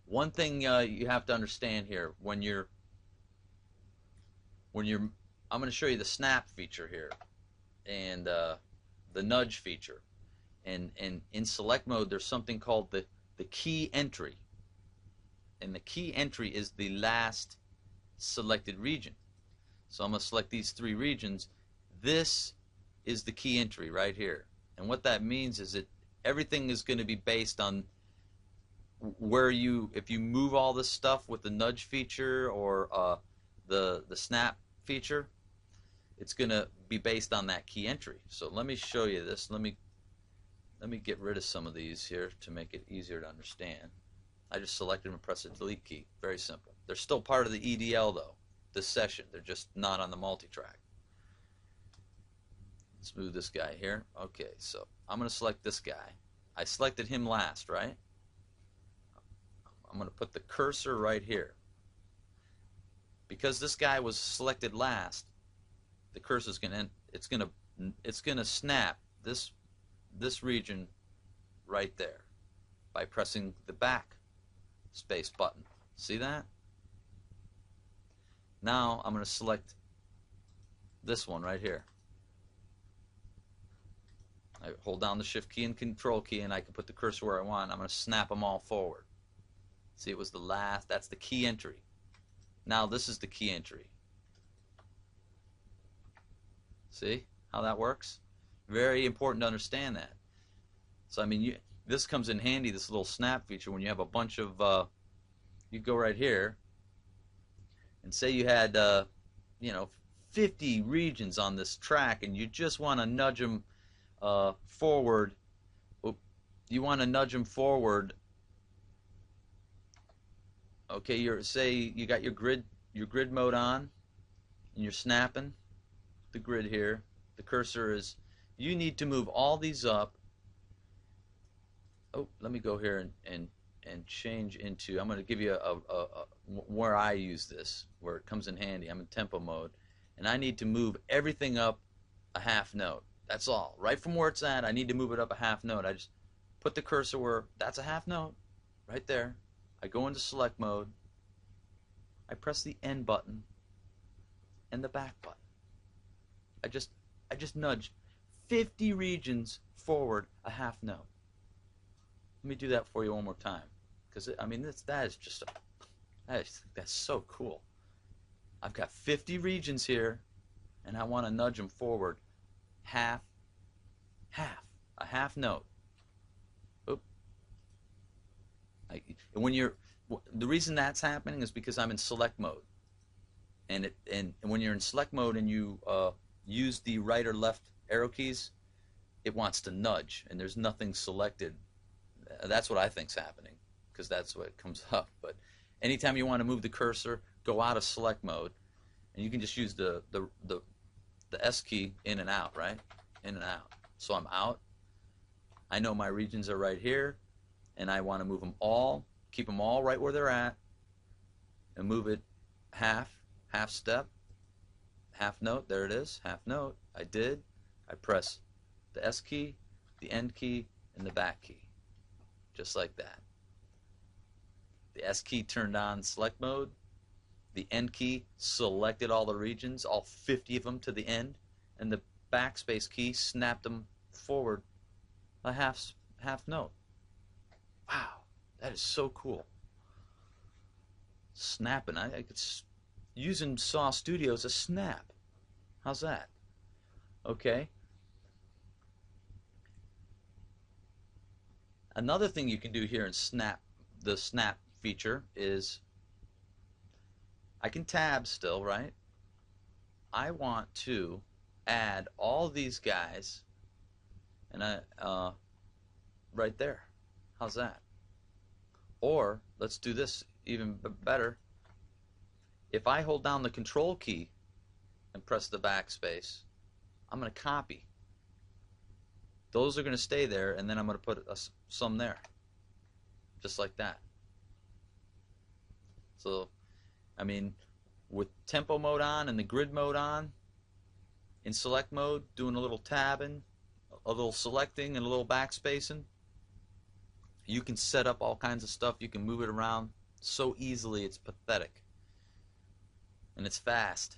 One thing you have to understand here when you're I'm going to show you the snap feature here and the nudge feature. And in select mode, there's something called the key entry, and the key entry is the last selected region. So I'm going to select these three regions. This is the key entry right here, and what that means is that everything is going to be based on where if you move all this stuff with the nudge feature or the snap feature, it's going to be based on that key entry. So let me show you this. Let me get rid of some of these here to make it easier to understand. I just selected them and pressed the delete key. Very simple. They're still part of the EDL though, this session. They're just not on the multi-track. Let's move this guy here. Okay, so I'm going to select this guy. I selected him last, right? I'm going to put the cursor right here. Because this guy was selected last, the cursor is going to snap this region right there by pressing the back space button. See that? Now I'm going to select this one right here. I hold down the shift key and control key and I can put the cursor where I want. I'm going to snap them all forward. See, it was the last. That's the key entry. Now this is the key entry. See how that works? Very important to understand that. So I mean, this comes in handy, this little snap feature, when you have a bunch of you go right here and say you had 50 regions on this track and you just want to nudge them forward. You want to nudge them forward. Okay, say you got your grid mode on and you're snapping the grid here. The cursor is, you need to move all these up. Oh, let me go here and change into, I'm going to give you where I use this, where it comes in handy. I'm in tempo mode and I need to move everything up a half note. That's all. Right from where it's at, I need to move it up a half note. I just put the cursor where that's a half note right there. I go into select mode, I press the end button and the back button. I just nudge 50 regions forward a half note. Let me do that for you one more time, because I mean that's so cool. I've got 50 regions here and I want to nudge them forward a half note. The reason that's happening is because I'm in select mode, and when you're in select mode and you use the right or left arrow keys, it wants to nudge, and there's nothing selected. That's what I think's happening, because that's what comes up. But anytime you want to move the cursor, go out of select mode, and you can just use the S key in and out, right? In and out. So I'm out. I know my regions are right here, and I want to move them all. Keep them all right where they're at and move it half step, half note. There it is, half note. I did. I press the S key, the end key, and the back key, just like that. The S key turned on select mode. The end key selected all the regions, all 50 of them to the end, and the backspace key snapped them forward a half note. Wow. That is so cool. Snapping. I could using SawStudio as a snap. How's that? Okay. Another thing you can do here in the snap feature is I can tab still, right? I want to add all these guys, and right there. How's that? Or let's do this even better. If I hold down the control key and press the backspace, I'm going to copy. Those are going to stay there, and then I'm going to put some there, just like that. So, I mean, with tempo mode on and the grid mode on, in select mode, doing a little tabbing, a little selecting, and a little backspacing, You can set up all kinds of stuff. You can move it around so easily, it's pathetic. And it's fast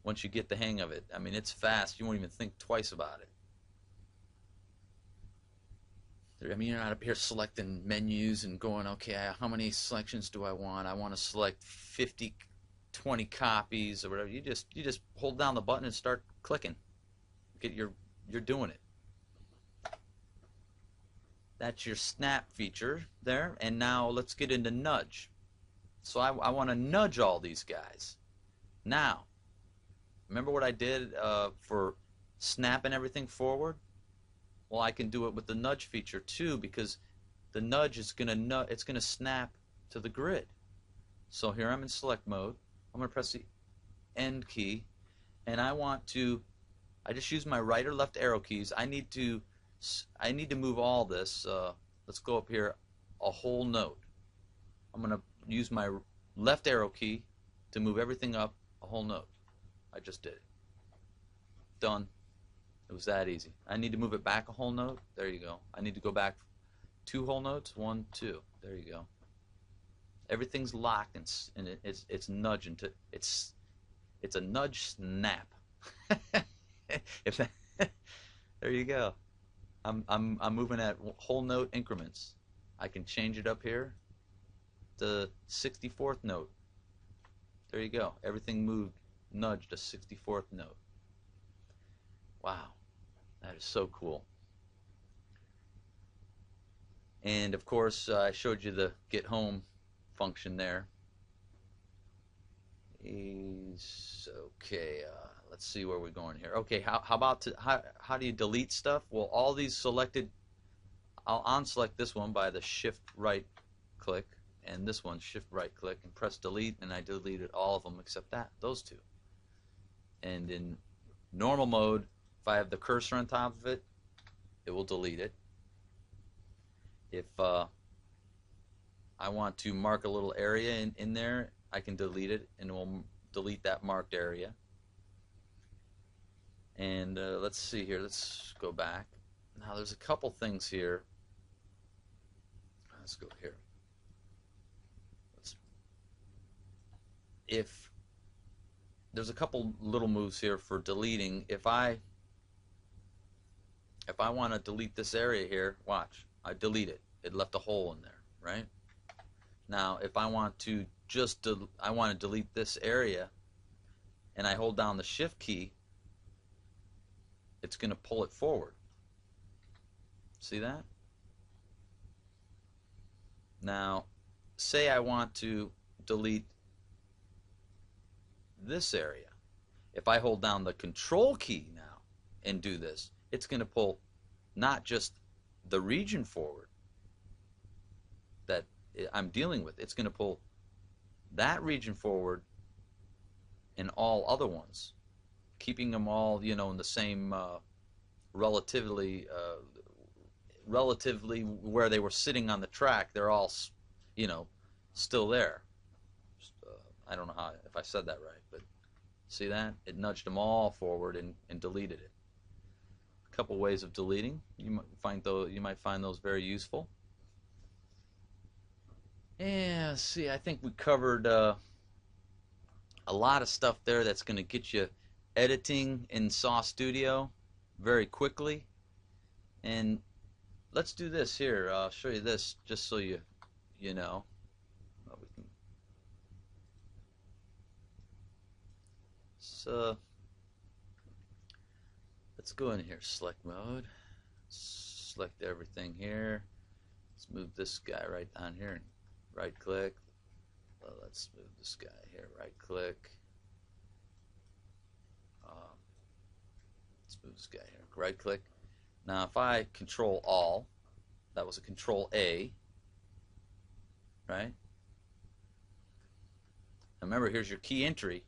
once you get the hang of it. I mean, it's fast. You won't even think twice about it. I mean, you're not up here selecting menus and going, okay, how many selections do I want? I want to select 50, 20 copies or whatever. You just hold down the button and start clicking. You're doing it. That's your snap feature there. And now let's get into nudge. So I want to nudge all these guys. Now, remember what I did for snapping everything forward? Well, I can do it with the nudge feature too, because the nudge is it's gonna snap to the grid. So here I'm in select mode. I'm gonna press the end key, and I just use my right or left arrow keys. I need to move all this. Let's go up here a whole note. I'm gonna use my left arrow key to move everything up a whole note. I just did it. Done. It was that easy. I need to move it back a whole note. There you go. I need to go back 2 whole notes. 1, 2. There you go. Everything's locked and it's nudging to it's a nudge snap. There you go. I'm moving at whole note increments. I can change it up here to 64th note. There you go. Everything moved, nudged a 64th note. Wow, that is so cool. And of course, I showed you the get home function there. Okay. Let's see where we're going here. Okay, how do you delete stuff? Well, all these selected, I'll unselect this one by the shift right click, and this one shift right click and press delete, and I deleted all of them except those 2. And in normal mode, if I have the cursor on top of it, it will delete it. If I want to mark a little area in there, I can delete it, and it will delete that marked area. And let's see here. Let's go back. Now there's a couple things here. Let's go here. If there's a couple little moves here for deleting. If I want to delete this area here, watch. I delete it. It left a hole in there, right? Now, if I want to delete this area, and I hold down the shift key, it's going to pull it forward. See that? Now, say I want to delete this area. If I hold down the control key now and do this, it's going to pull not just the region forward that I'm dealing with. It's going to pull that region forward and all other ones, keeping them all, in the same relatively where they were sitting on the track. They're all, still there. I don't know if I said that right, but see that? It nudged them all forward and deleted it. A couple ways of deleting. You might find those very useful. Yeah, see, I think we covered a lot of stuff there that's going to get you editing in SawStudio very quickly. And let's do this here. I'll show you this just so you know. So let's go in here, select mode, select everything here. Let's move this guy right down here and right click. Well, let's move this guy here, right click. Let's move this guy here, right click. Now if I control all, that was a control A, right? Now remember, here's your key entry.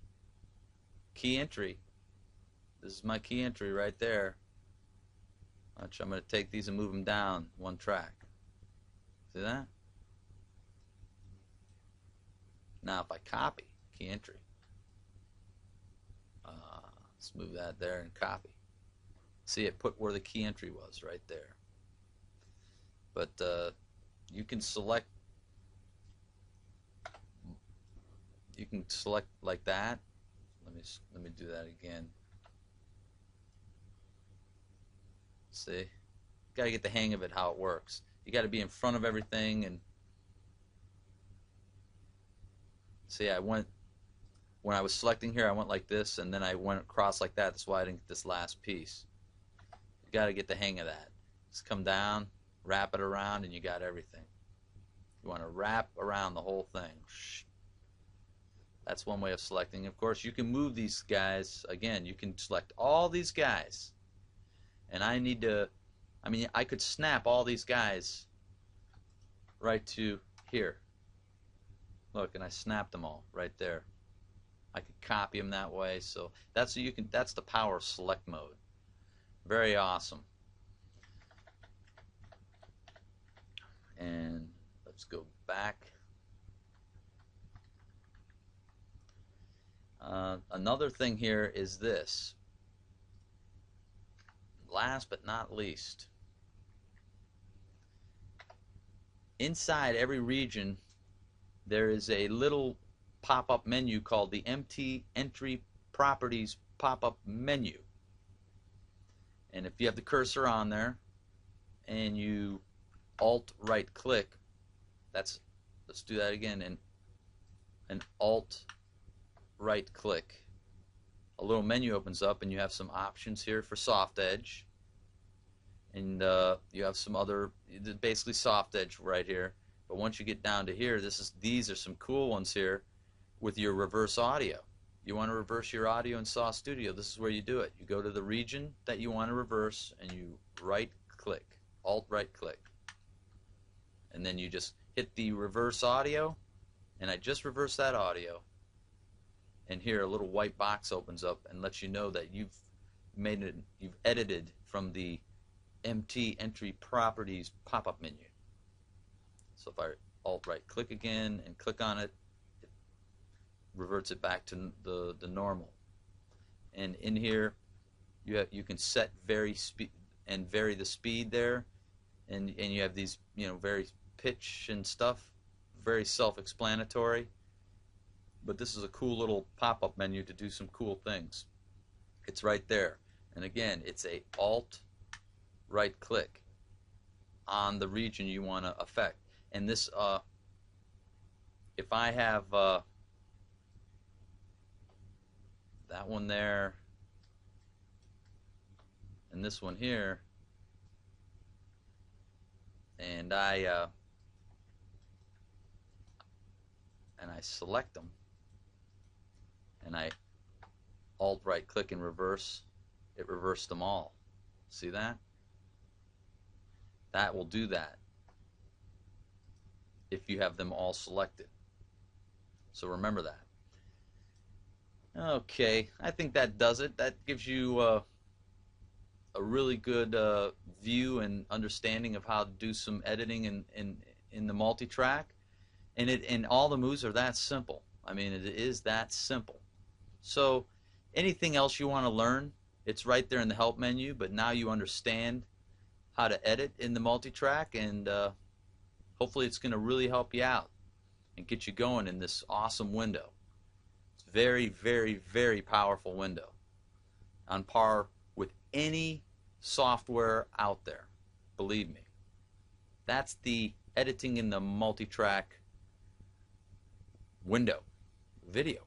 Key entry. This is my key entry right there. Watch, I'm going to take these and move them down one track. See that? Now if I copy key entry, let's move that there and copy. See, it put where the key entry was right there. But you can select like that. Let me do that again. See, got to get the hang of it how it works. You got to be in front of everything. And see, I went, when I was selecting here, I went like this, and then I went across like that. That's why I didn't get this last piece. You got to get the hang of that. Just come down, wrap it around, and you got everything. You want to wrap around the whole thing. That's one way of selecting. Of course, you can move these guys. Again, you can select all these guys. And I need to, I mean, I could snap all these guys right to here. Look, and I snapped them all right there. I could copy them that way. So that's that's the power of select mode. Very awesome. And let's go back. Another thing here is this. Last but not least, inside every region there is a little pop-up menu called the Empty Entry Properties pop-up menu. And if you have the cursor on there and you Alt right click, let's do that again, and Alt right click, a little menu opens up and you have some options here for soft edge, and you have some other, basically soft edge right here. But once you get down to here, these are some cool ones here with your reverse audio. You want to reverse your audio in SawStudio, this is where you do it. You go to the region that you want to reverse and you right click, Alt right click, and then you just hit the reverse audio, and I just reversed that audio. And here a little white box opens up and lets you know that you've edited from the Empty Entry Properties pop-up menu. So if I Alt right click again and click on it, it reverts it back to the normal. And in here you can set vary the speed there, and you have these, you know, vary pitch and stuff, very self-explanatory. But this is a cool little pop-up menu to do some cool things. It's right there. And again, it's a Alt right click on the region you want to affect. And this, if I have that one there and this one here, and I select them, and I Alt right click and reverse, it reversed them all. See that? That will do that if you have them all selected. So remember that. Okay, I think that does it. That gives you a really good view and understanding of how to do some editing in the MultiTrack. And all the moves are that simple. I mean, it is that simple. So anything else you want to learn, it's right there in the help menu, but now you understand how to edit in the MultiTrack, and hopefully it's going to really help you out and get you going in this awesome window. It's a very, very, very powerful window, on par with any software out there. Believe me. That's the editing in the MultiTrack window video.